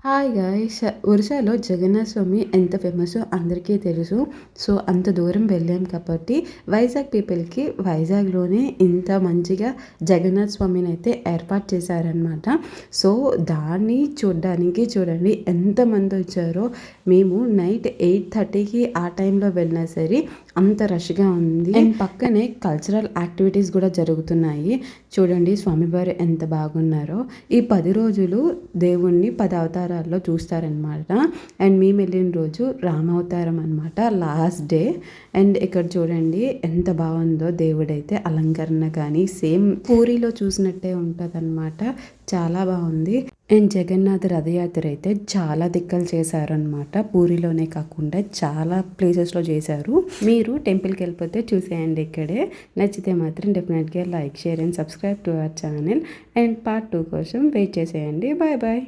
Hi guys! ఒరిస్సాలో జగన్నాథ స్వామి ఎంత ఫేమసో అందరికీ తెలుసు. సో, అంత దూరం వెళ్ళాం కాబట్టి వైజాగ్ పీపుల్‌కి వైజాగ్‌లోనే ఇంత మంచిగా జగన్నాథ స్వామినైతే ఏర్పాటు చేశారనమాట. సో, దాన్ని చూడ్డానికి చూడండి ఎంతమందొచ్చారో. మేము నైట్ 8:30కి ఆ టైంలో వెళ్ళినా సరే అంత రష్‌గా ఉంది. అండ్ పక్కనే కల్చరల్ యాక్టివిటీస్ కూడా జరుగుతున్నాయి. చూడండి స్వామివారు ఎంత బాగున్నారో. ఈ 10 రోజులు దేవుణ్ణి 10 అవతారాల్లో చూస్తారనమాట. అండ్ మేము వెళ్ళిన రోజు రామావతారం అనమాట లాస్ట్ డే. అండ్ ఇక్కడ చూడండి ఎంత బాగుందో దేవుడైతే అలంకరణ కానీ సేమ్ పూరిలో చూసినట్టే ఉంటుందన్నమాట. చాలా బాగుంది. అండ్ జగన్నాథ రథయాత్ర అయితే చాలా దిక్కలు చేశారనమాట. పూరిలోనే కాకుండా చాలా ప్లేసెస్లో చేశారు. మీరు టెంపుల్కి వెళ్ళిపోతే చూసేయండి ఇక్కడే. నచ్చితే మాత్రం డెఫినెట్గా like, share and subscribe to our channel. And part 2 కోసం వెయిట్ చేసేయండి. Bye bye.